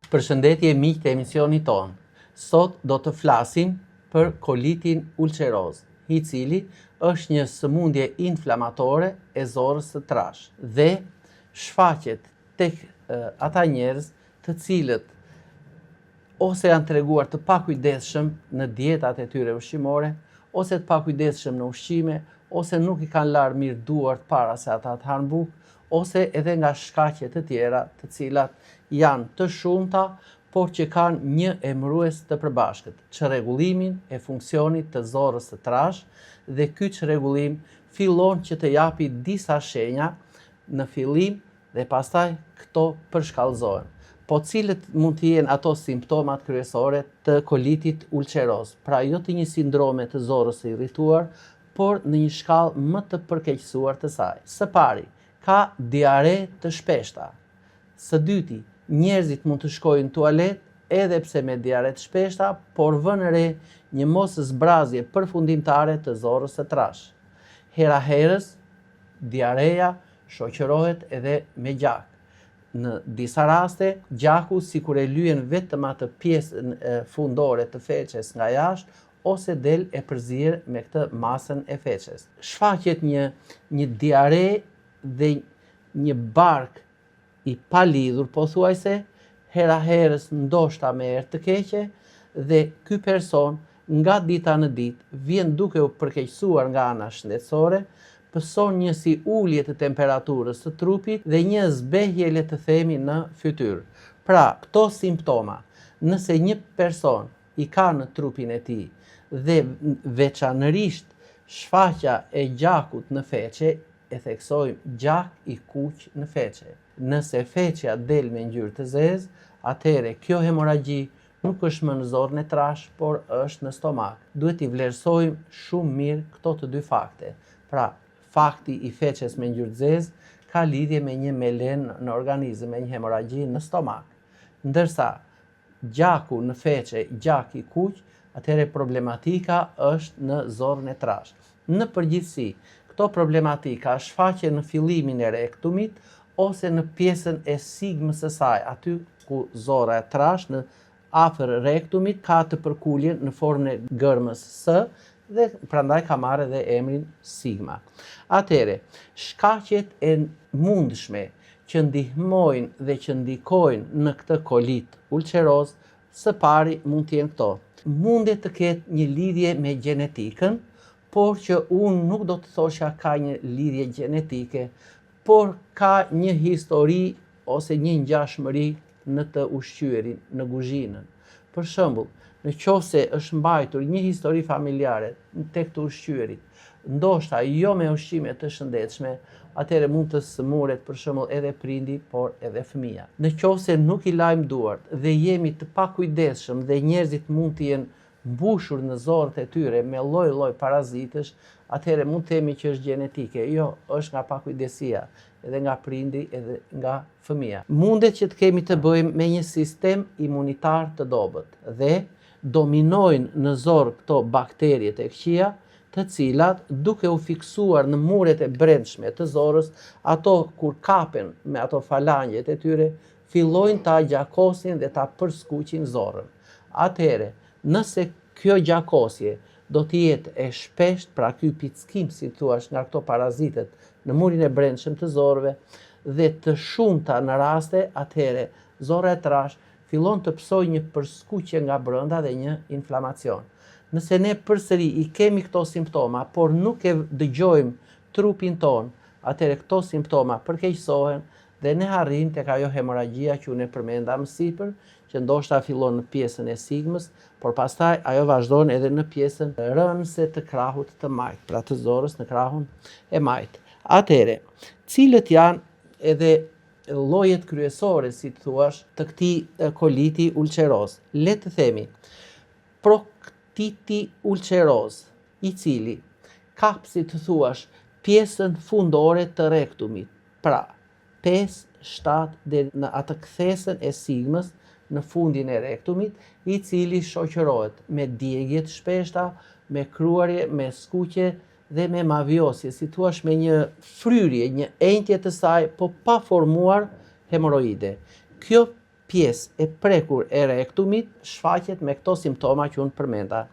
Përshëndetje miq të emisionit ton. Sot do të flasim për kolitin ulceroz, i cili është një sëmundje inflamatore e zorës së trashë dhe shfaqet tek ata njerëz të cilët ose janë treguar të pakujdesshëm në dietat e tyre ushqimore, ose të pakujdesshëm në ushqime, ose nuk i kanë larë mirë duart para se ata të hanë bukë, ose edhe nga shkaqe të tjera të cilat janë të shumta, por që kanë një emërues të përbashkët, çrregullimin e funksionit të zorrës së trashë dhe ky çrregullim fillon që të japi disa shenja në fillim dhe pastaj këto përshkallëzohen. Po cilët mund të jenë ato simptomat kryesore të kolitit ulceroz? Pra jo të një sindrome të zorrës së irrituar, por në një shkallë më të përkeqësuar të saj. Së pari, ka diare të shpeshta. Së dyti, njerëzit mund të shkojnë në tualet edhe pse me diare të shpeshta, por vënë re një mos zbrazje përfundimtare të zorrës së trashë. Hera herës, diareja shoqërohet edhe me gjak. Në disa raste, gjaku sikur e lyen vetëm atë pjesën fundore të feçes nga jashtë, ose del e përzier me këtë masën e feçes. Shfaqet një diare dhe një bark i palidhur pothuajse, hera herës ndoshta me erë të keqe, dhe ky person nga dita në ditë vjen duke u përkeqësuar nga ana shëndetësore, pëson një si ulje të temperaturës së trupit dhe një zbehje le të themi në fytyrë. Pra, këto simptoma, nëse një person i ka në trupin e tij dhe veçanërisht shfaqja e gjakut në feçe, e theksojmë gjak i kuq në feçe. Nëse feçja del me ngjyrë të zezë, atëherë kjo hemoragji nuk është më në zorrën e trashë, por është në stomak. Duhet i vlerësojmë shumë mirë këto të dy fakte. Pra, fakti i feçes me ngjyrë të zezë ka lidhje me një melen në organizëm, me një hemoragji në stomak. Ndërsa gjaku në feçe, gjak i kuq, atëherë problematika është në zorrën e trashë. Në përgjithësi, këto problematika shfaqen në fillimin e rektumit ose në pjesën e sigmës së saj, aty ku zorra e trashë në afër rektumit ka të përkuljen në formën e gërmës S dhe prandaj ka marrë edhe emrin sigma. Atëherë, shkaqet e mundshme që ndihmojnë dhe që ndikojnë në këtë kolit ulceroz, së pari mund të jenë këto. Mundet të ketë një lidhje me gjenetikën, por që unë nuk do të thosha ka një lidhje gjenetike, por ka një histori ose një ngjashmëri në të ushqyerin, në kuzhinën. Për shembull, nëse është mbajtur një histori familjare tek të ushqyerit, ndoshta jo me ushqime të shëndetshme, atëherë mund të sëmuret për shembull edhe prindi, por edhe fëmia. Nëse nuk i lajm duart dhe jemi të pakujdesshëm dhe njerëzit mund të jenë mbushur në zorët e tyre me lloj-lloj parazitësh, atëherë mund të themi që është gjenetike. Jo, është nga pakujdesia, edhe nga prindi, edhe nga fëmia. Mundet që të kemi të bëjmë me një sistem imunitar të dobët dhe dominojnë në zorë këto bakterie të këqija, të cilat duke u fiksuar në muret e brendshme të zorrës, ato kur kapen me ato falangjet e tyre, fillojnë ta gjakosin dhe ta përskuqin zorrën. Atëherë, nëse kjo gjakosje do të jetë e shpesht, pra ky pickim, si thuash, nga këto parazitet në murin e brendshëm të zorrëve dhe të shumta në raste, atëherë zorra e trashë fillon të psojë një përskuqje nga brenda dhe një inflamacion. Nëse ne përsëri i kemi këto simptoma, por nuk e dëgjojmë trupin ton, atëherë këto simptoma përkeqësohen dhe ne arrijmë tek ajo hemorragjia që unë e përmenda më sipër, që ndoshta fillon në pjesën e sigmës, por pastaj ajo vazhdon edhe në pjesën rënëse të krahut të majt, pra të zorrës në krahun e majt. Atëherë, cilët janë edhe llojet kryesore, si të thuash, të këtij koliti ulceroz? Le të themi, proktiti ulceroz, i cili kap, si të thuash, pjesën fundore të rektumit, pra 5-7 deri në atë kthesën e sigmës në fundin e rektumit, i cili shoqërohet me djegje të shpeshta, me kruarje, me skuqje dhe me mavjosje, si thuash me një fryrje, një enjtje të saj, po pa formuar hemoroide. Kjo pjesë e prekur e rektumit shfaqet me këto simptoma që unë përmenda.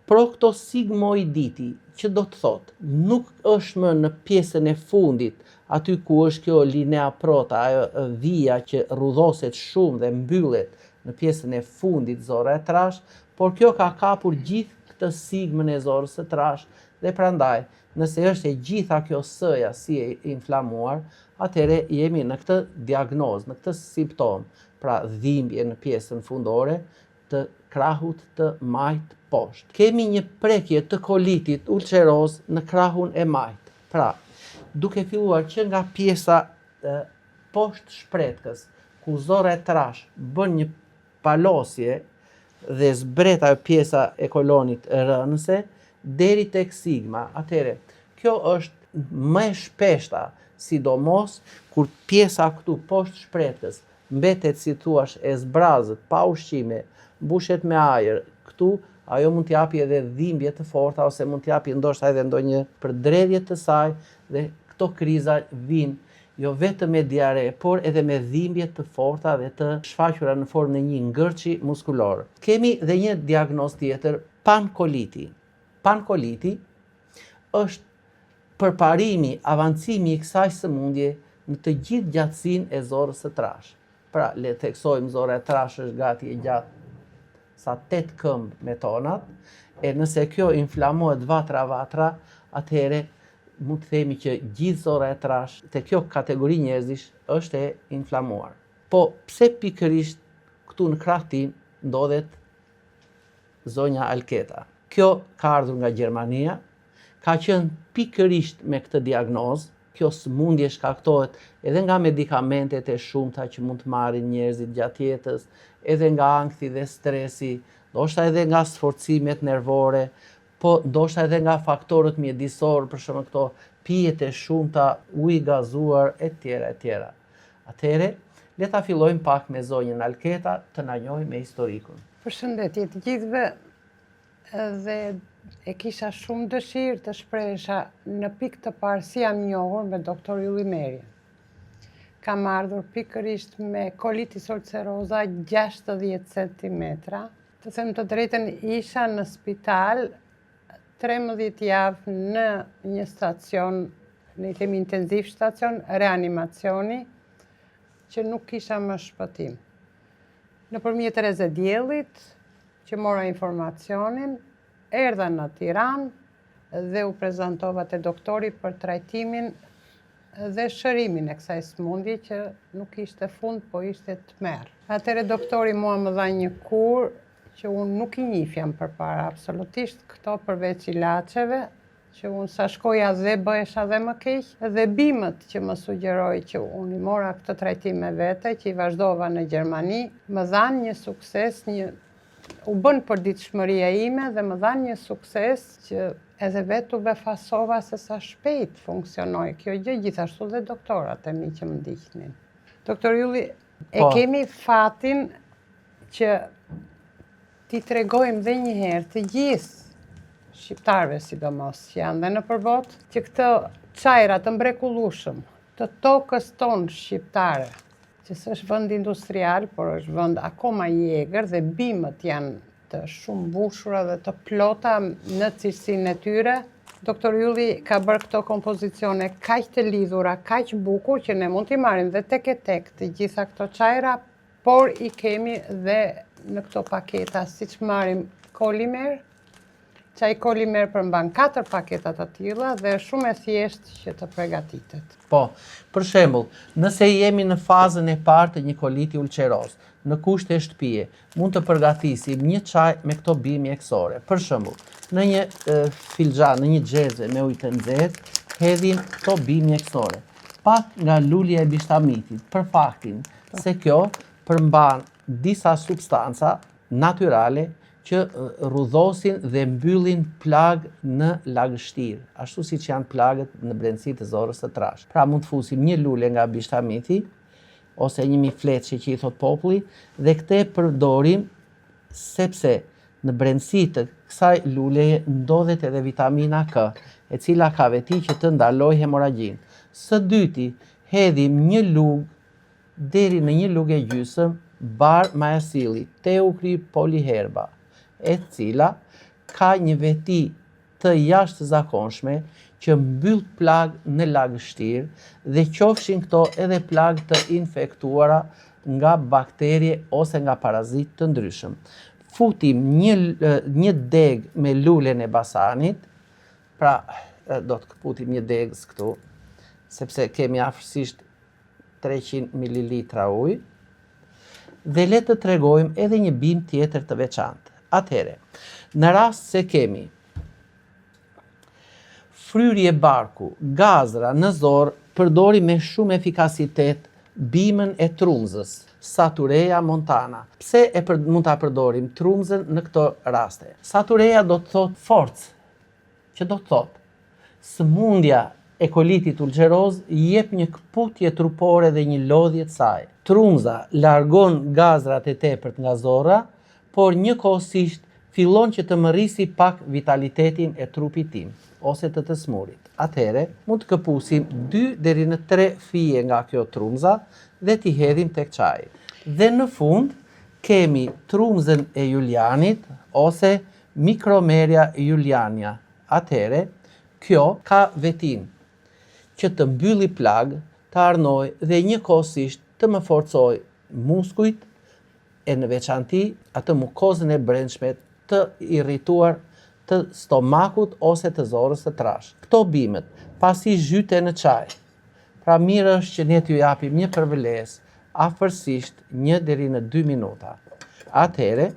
Proctosigmoiditi, që do të thotë, nuk është më në pjesën e fundit, aty ku është kjo linea prota, ajo vija që rrudhoset shumë dhe mbyllet në pjesën e fundit zora e trash, por kjo ka kapur gjithë këtë sigmën e zorës së trash dhe prandaj, nëse është e gjitha kjo sëja si e inflamuar, atëre jemi në këtë diagnozë, në këtë simptom, pra dhimbje në pjesën fundore të krahut të majt poshtë. Kemi një prekje të kolitit ulceroz në krahun e majt. Pra, duke filluar që nga pjesa poshtë shpretkës, ku zora e trash bën një palosje dhe zbret ajo pjesa e kolonit rënëse, deri tek sigma. Atëre, kjo është më e shpeshta, sidomos kur pjesa këtu poshtë shpretkës mbetet si thuash e zbrazët, pa ushqime, mbushet me ajër, këtu ajo mund t'japi edhe dhimbje të forta ose mund t'japi ndoshta edhe ndonjë përdredhje të saj dhe këto kriza vinë jo vetëm me diare, por edhe me dhimbje të forta dhe të shfaqura në formë në një ngërçi muskulor. Kemi dhe një diagnozë tjetër, pankoliti. Pankoliti është përparimi, avancimi i kësaj sëmundje në të gjithë gjatësinë e zorës së trash. Pra, le të theksojmë zora e trash është gati e gjatë sa 8 këmbë me tonat, e nëse kjo inflamohet vatra, atëhere mund të themi që gjithë zora e trash, te kjo kategori njerëzish, është e inflamuar. Po, pse pikërisht këtu në krah tim ndodhet zonja Alketa? Kjo ka ardhur nga Gjermania, ka qenë pikërisht me këtë diagnozë, kjo sëmundje shkaktohet edhe nga medikamentet e shumta që mund të marrin njerëzit gjatë jetës, edhe nga ankthi dhe stresi, ndoshta edhe nga sforcimet nervore, po ndoshta edhe nga faktorët mjedisor, për shembull këto pijet e shumta, ujë gazuar etj. Atëherë, le ta fillojmë pak me zonjën Alketa të na njohë me historikun. Përshëndetje të gjithëve, dhe e kisha shumë dëshirë të shpresha në pikë të parë si jam njohur me doktor Ylli Merje. Kam ardhur pikërisht me colitis ulceroza 60 cm. Të them të drejtën, isha në spital 13 javë në një stacion, ne i themi intenziv stacion, reanimacioni, që nuk kisha më shpëtim. Nëpërmjet Reze Diellit, që mora informacionin, erdha në Tiranë dhe u prezantova te doktori për trajtimin dhe shërimin e kësaj sëmundje që nuk ishte fund, po ishte tmerr. Atëherë doktori mua më dha një kur që unë nuk i njihja përpara absolutisht, këto përveç ilaçeve, që unë sa shkoja dhe bëhesha dhe më keq, dhe bimët që më sugjeroi që unë i mora këtë trajtim me vete, që i vazhdova në Gjermani, më dhanë një sukses, u bën për ditëshmëria ime dhe më dhanë një sukses që edhe vetë u befasova se sa shpejt funksionoi kjo gjë, gjithashtu dhe doktorat e mi që më ndiqnin. Doktor Ylli, e kemi fatin që ti tregojmë dhe një herë të gjithë shqiptarëve sidomos që janë dhe në përbot, që këtë çajra të mrekullueshëm të tokës tonë shqiptare, që s'është vend industrial, por është vend akoma i egër dhe bimët janë të shumë mbushura dhe të plota në cilësinë e tyre. Doktor Ylli ka bërë këto kompozicione kaq të lidhura, kaq bukur që ne mund t'i marrim dhe tek e tek të gjitha këto çajra, por i kemi dhe në këto paketa, siç marrim Kolimer, çaj Kolimer përmban 4 paketa të tilla dhe është shumë e thjeshtë që të përgatitet. Po, për shembull, nëse jemi në fazën e parë të një koliti ulceroz, në kushte shtëpie, mund të përgatisim një çaj me këto bim mjekësore. Për shembull, në një filxhan, në një xheze me ujë të nxehtë, hedhim këto bim mjekësore. Pak nga lulja e bishtamitit, për faktin se kjo përmban disa substanca natyrale që rrudhosin dhe mbyllin plag në lagështirë, ashtu siç janë plagët në brendësitë të zorës së trash. Pra mund të fusim një lule nga bishtamiti ose një mifleçe që i thot populli dhe këtë përdorim sepse në brendësi të kësaj luleje ndodhet edhe vitamina K, e cila ka veti që të ndalojë hemorragjin. Së dyti, hedhim një lugë deri në një lugë e gjysmë Barmacilli Teucri polyherba, e cila ka një veti të jashtëzakonshme që mbyll plagë në lagështirë dhe qofshin këto edhe plagë të infektuara nga bakterie ose nga parazit të ndryshëm. Futim një degë me lulen e basanit, pra do të këputim një degës këtu, sepse kemi afërsisht 300 ml ujë, dhe le të tregojmë edhe një bimë tjetër të veçantë. Atëhere, në rast se kemi fryrje barku, gazra në zorë, përdori me shumë efikasitet bimën e trumzës, Satureia montana. Pse mund ta përdorim trumzën në këto raste? Satureia do të thotë forcë, që do të thotë sëmundja e kolitit ulceroz jep një këputje trupore dhe një lodhje të saj. Trumza largon gazrat e tepërt nga zorra, por njëkohësisht fillon që të mërrisi pak vitalitetin e trupit tim ose të smurit. Atëhere, mund të këpusim 2 deri në 3 fije nga kjo trumza dhe t'i hedhim tek çaji. Dhe në fund kemi trumzën e Julianit ose Micromeria juliania. Atëhere, kjo ka vetin që të mbylli plagë, të arnoj dhe njëkohësisht të më forcoj muskujt e në veçanti atë mukozën e brendshme të irrituar të stomakut ose të zorrës së trashë. Këto bimët, pasi zhyte në çaj, pra mirë është që ne t'ju japim një përvëlesë afërsisht 1 deri në 2 minuta. Atëhere,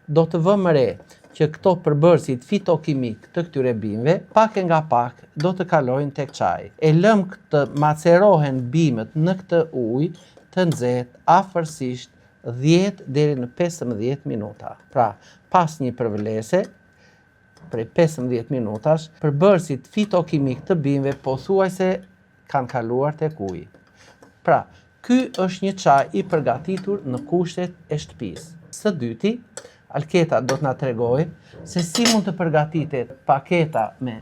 do të vëmë re që këto përbërësit fitokimik të këtyre bimëve, pak e nga pak do të kalojnë tek çaji. E lëm të macerohen bimët në këtë ujë të nxehtë afërsisht 10 deri në 15 minuta. Pra, pas një përvëlese, prej 15 minutash, përbërësit fitokimik të bimëve pothuajse kanë kaluar tek uji. Pra, ky është një çaj i përgatitur në kushtet e shtëpisë. Së dyti, Alketa do të na tregojë se si mund të përgatitet paketa me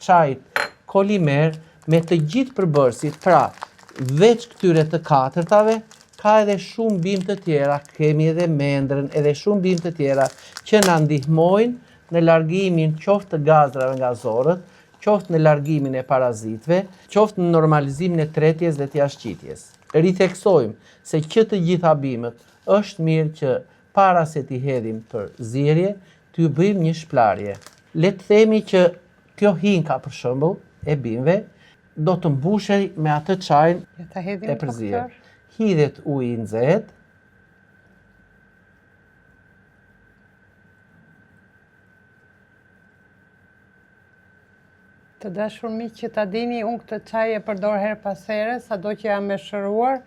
çajit Kolimer me të gjithë përbërësit, pra veç këtyre të 4-tave, ka edhe shumë bimë të tjera, kemi edhe mendrën, edhe shumë bimë të tjera që na ndihmojnë në largimin qoftë të gazrave nga zorët, qoftë në largimin e parazitëve, qoftë në normalizimin e tretjes dhe të jashtëqitjes. Ritheksojmë se që të gjitha bimët është mirë që para se t'i hedhim për zierje, t'ju bëjmë një shplarje. Le të themi që kjo hinka për shembull e bimëve do të mbushej me atë çajin e përzierë. Hidhet uji i nxehtë. Të dashur miq, që ta dini, unë këtë çaj e përdor her pas here, sado që jam e shëruar,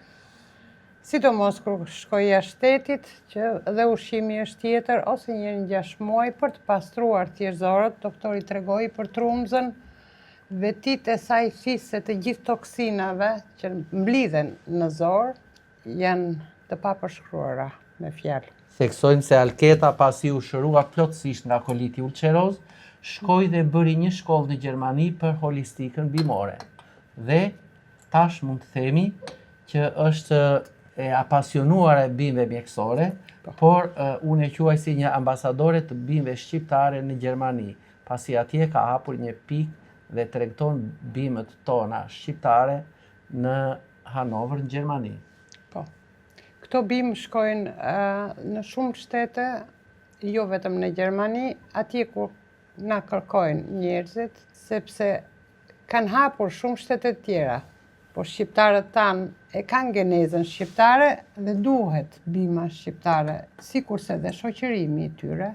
sidomos kur shkoj jashtë shtetit, që dhe ushqimi është tjetër, ose një 6 muaj për të pastruar thjesht zorët. Doktori tregoi për trumzën, vetit e saj fise të gjithë toksinave që mblidhen në zorë janë të papërshkruara me fjalë. Theksojmë se Alketa, pasi u shërua plotësisht nga koliti ulceroz, shkoi dhe bëri një shkollë në Gjermani për holistikën bimore. Dhe tash mund të themi që është e apasionuar e bimëve mjekësore, por unë e quaj si një ambasadore të bimëve shqiptare në Gjermani, pasi atje ka hapur një pikë dhe tregton bimët tona shqiptare në Hanover, në Gjermani. Po. Këto bimë shkojnë në shumë shtete, jo vetëm në Gjermani, atje ku na kërkojnë njerëzit, sepse kanë hapur shumë shtete tjera. Po shqiptarët tanë e kanë genezën shqiptare dhe duhet bima shqiptare, sikurse dhe shoqërimi i tyre,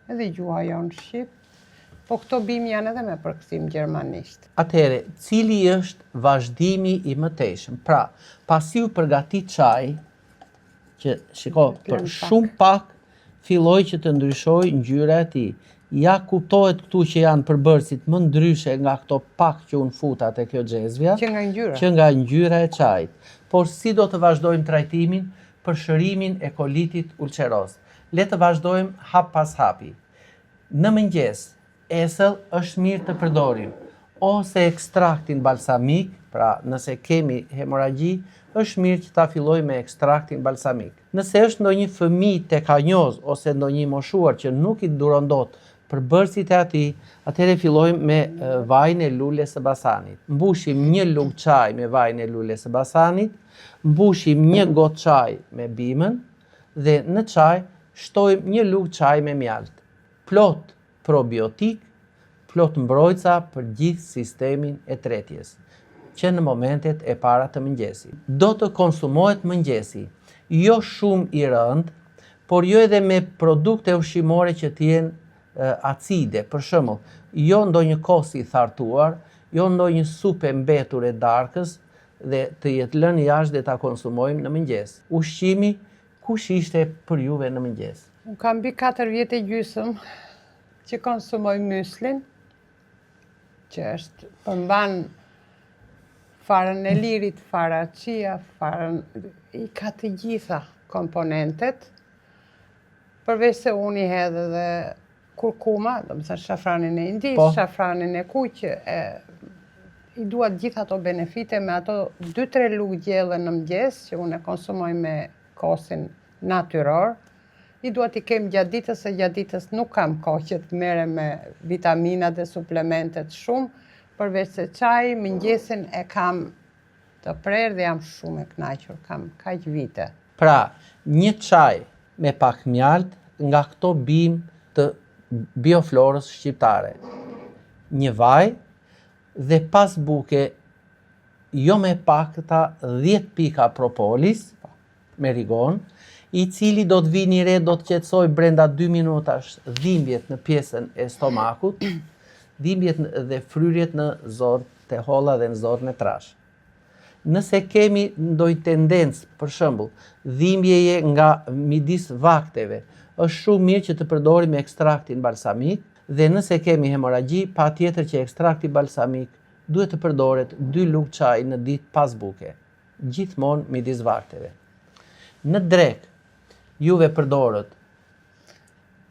edhe gjuha jonë shqip, po këto bimë janë edhe me përkthim gjermanisht. Atëhere, cili është vazhdimi i mëtejshëm? Pra, pasi u përgatit çaj, që shiko, për shumë pak filloi që të ndryshoj ngjyra e tij. Ja kuptohet këtu që janë përbërësit më ndryshe nga këto pak që unë futa te kjo xhezvja, që nga ngjyra e çajit. Por si do të vazhdojmë trajtimin për shërimin e kolitit ulceroz? Le të vazhdojmë hap pas hapi. Në mëngjes, esëll është mirë të përdorim ose ekstraktin balsamik, Pra, nëse kemi hemoragji, është mirë që ta filloj me ekstraktin balsamik. Nëse është ndonjë fëmijë tekanjoz ose ndonjë i moshuar që nuk i duron dot përbërësit e atij, atëherë fillojmë me vajin e lules së basanit. Mbushim 1 lugë çaj me vajin e lules së basanit, mbushim 1 gotë çaj me bimën dhe në çaj shtojmë 1 lugë çaj me mjalt. Plot probiotik, plot mbrojtësa për gjithë sistemin e tretjes, që në momentet e para të mëngjesit. Do të konsumohet mëngjesi, jo shumë i rënd, por jo edhe me produkte ushqimore që t'jenë acide, për shembull, jo ndonjë kos i thartuar, jo ndonjë supë mbetur e darkës dhe të jetë lënë jashtë dhe ta konsumojmë në mëngjes. Ushqimi, kush ishte për juve në mëngjes? Unë kam mbi 4 vjetë e gjysmë që konsumoj myslin, që është përmban farën e lirit, fara chia, farën i ka të gjitha komponentet, përveç se unë i hedh edhe kurkuma, do të thënë shafranin e indis, shafranin e kuq, i dua gjitha ato benefite me ato 2-3 lugë gjelle në mëngjes, që unë e konsumoj me kosin natyror. I dua t'i kem gjatë ditës, se gjatë ditës nuk kam kohë që të merrem me vitamina dhe suplementet shumë, përveç se çaji mëngjesin e kam të prerë dhe jam shumë e kënaqur, kam kaq vite. Pra, 1 çaj me pak mjalt nga këto bimë të bioflorës shqiptare. 1 vaj dhe pas buke jo me pakta 10 pika propolis me rigon, i cili do të vini re, do të qetësoj brenda 2 minutash dhimbjet në pjesën e stomakut, dhimbjet dhe fryrjet në zorët e holla dhe në zorën e trash. Nëse kemi ndonjë tendencë, për shembull, dhimbjeje nga midis vakteve, është shumë mirë që të përdorim ekstraktin balsamik dhe nëse kemi hemoragji, patjetër që ekstrakti balsamik duhet të përdoret 2 lugë çaj në ditë pas buke, gjithmonë midis vakteve. Në drek, juve përdorët?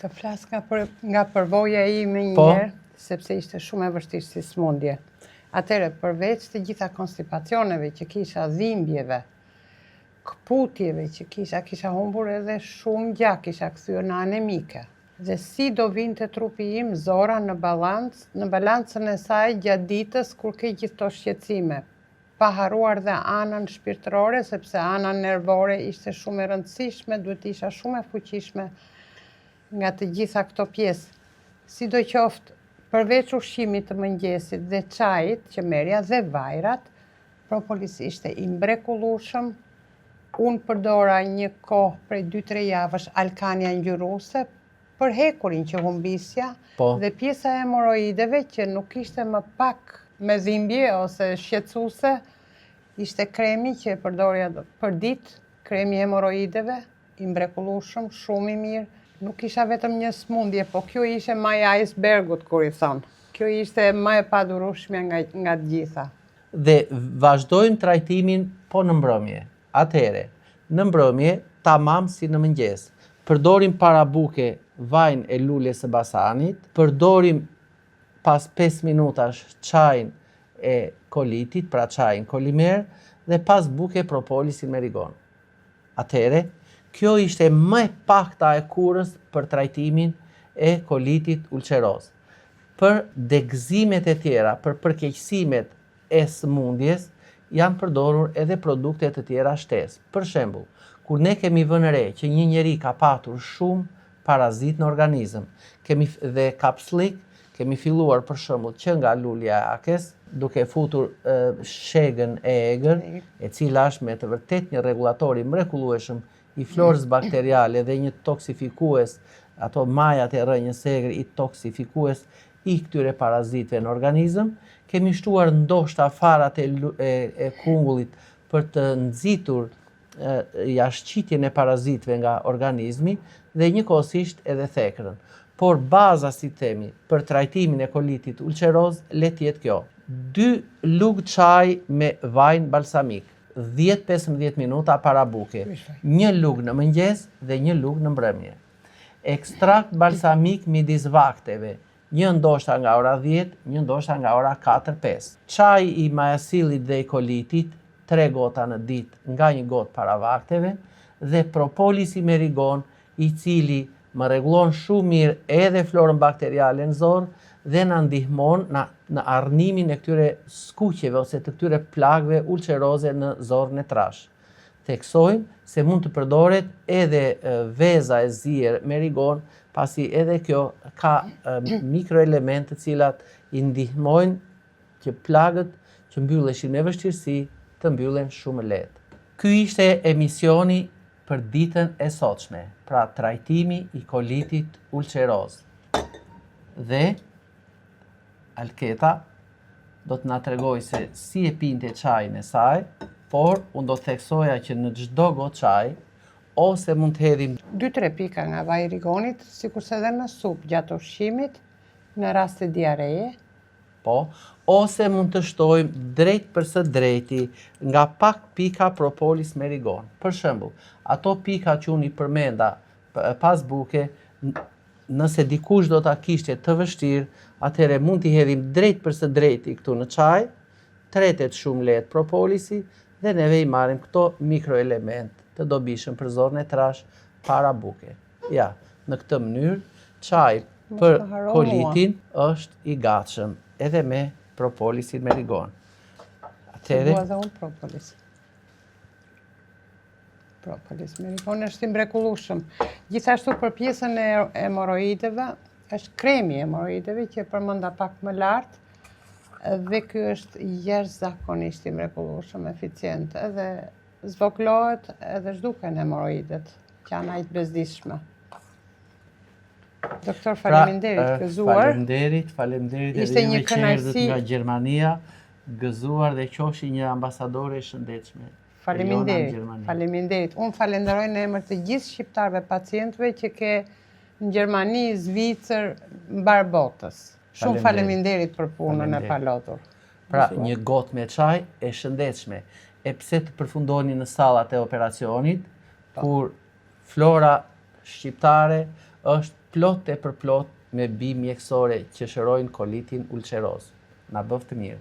Të flas nga përvoja ime njëherë, sepse ishte shumë e vështirë si smundje. Atëre, përveç të gjitha konstipacioneve që kisha, dhimbjeve, këputjeve që kisha humbur edhe shumë gjak, kisha kthyer në anemike. Dhe si do vinte trupi im zora në balancën e saj gjatë ditës kur ke gjithë to shqetësime. Pa haruar dhe anën shpirtërore, sepse ana nervore ishte shumë e rëndësishme, duhet isha shumë e fuqishme nga të gjitha këto pjesë. Sidoqoftë, përveç ushqimit të mëngjesit dhe çajit që merja dhe vajrat, propolis ishte i mrekullueshëm. Unë përdora një kohë prej 2-3 javësh alkania ngjyrose për hekurin që humbisja dhe pjesa e hemoroideve që nuk ishte më pak me dhimbje ose shqetësuese, ishte kremi që e përdorja për ditë, kremi hemoroideve, i mrekullueshëm, shumë i mirë. Nuk isha vetëm një smundje, po kjo ishte maja e icebergut, kur i thonë. Kjo ishte më e padurueshme nga të gjitha. Dhe vazhdojmë trajtimin po në mbrëmje. Atëhere, në mbrëmje, tamam si në mëngjes. Përdorim para buke vajin e lules së basanit, përdorim pas 5 minutash çajin e kolitit, pra çajin kolimer, dhe pas buke propolisin me rigon. Atëhere, kjo ishte më e pakta e kurës për trajtimin e kolitit ulqeroz. Për degëzimet e tjera, për përkeqësimet e sëmundjes, janë përdorur edhe produkte të tjera shtesë. Për shembull, kur ne kemi vënë re që një njeri ka patur shumë parazit në organizëm, dhe kapslik, kemi filluar për shembull që nga lulja e akes, duke futur shegën e egër, e cila është me të vërtet një regulator i mrekullueshëm i florës bakteriale dhe një toksifikues, ato majat e rrënjës së egër, i toksifikues i këtyre parazitëve në organizëm, kemi shtuar ndoshta farat e kungullit për të nxitur jashtëqitjen e parazitëve nga organizmi dhe njëkohësisht edhe thekrën. Por baza, si themi, për trajtimin e kolitit ulqeroz, le të jetë kjo. 2 lugë çaj me vajin balsamik, 10-15 minuta para buke, 1 lugë në mëngjes dhe 1 lugë në mbrëmje. Ekstrakt balsamik midis vakteve, një ndoshta nga ora 10, një ndoshta nga ora 4-5. Çaji i majasilit dhe i kolitit, 3 gota në ditë nga një gotë para vakteve, dhe propolisi me rigon, i cili më rregullon shumë mirë edhe florën bakteriale në zor dhe na ndihmon në arnimin e këtyre skuqjeve ose të këtyre plagëve ulceroze në zorën e trash. Theksojmë se mund të përdoret edhe veza e zier me rigon, pasi edhe kjo ka mikroelemente të cilat i ndihmojnë që plagët që mbylleshin me vështirësi të mbyllen shumë lehtë. Ky ishte emisioni për ditën e sotshme, pra trajtimi i kolitit ulceroz. Dhe Alketa do të na tregoj se si e pinte çajin e saj, por unë do të theksoja që në çdo gotë çaj, ose mund të hedhim 2-3 pika nga vaji i rigonit, sikurse edhe në supë gjatë ushqimit, në rast të diareje. Po, ose mund të shtojmë drejt për së drejti nga pak pika propolis me rigon. Për shembull, ato pika që unë i përmenda pas buke, nëse dikush do ta kishte të vështirë, atëherë mund t'i hedhim drejt për së drejti këtu në çaj, tretet shumë lehtë propolisi dhe neve i marrim këto mikroelement të dobishëm për zorën e trash para buke. Ja, në këtë mënyrë, çaji për kolitin është i gatshëm, edhe me propolisin me rigon. Atëherë, dua dhe unë propolis. Propolis me rigon është i mrekullueshëm. Gjithashtu për pjesën e hemoroideve, është kremi i hemoroideve që përmenda pak më lart, dhe ky është jashtëzakonisht i mrekullueshëm, eficient, edhe zvoglohet edhe zhduken hemoroidet, që janë aq bezdishme. Doktor, faleminderit, gëzuar. Faleminderit Ishte edhe një juve që erdhët kënaqësi. nga Gjermania, gëzuar dhe qofshi një ambasadore e shëndetshme. Faleminderit. Unë falenderoj në emër të gjithë shqiptarëve pacientëve që ke në Gjermani, Zvicër, mbar botës. Shumë faleminderit për punën e palotur. Pra, një gotë me çaj e shëndetshme. E pse të përfundoni në sallat e operacionit, kur flora shqiptare është plot e përplot me bimë mjekësore që shërojnë kolitin ulceroz. Na bëftë mirë.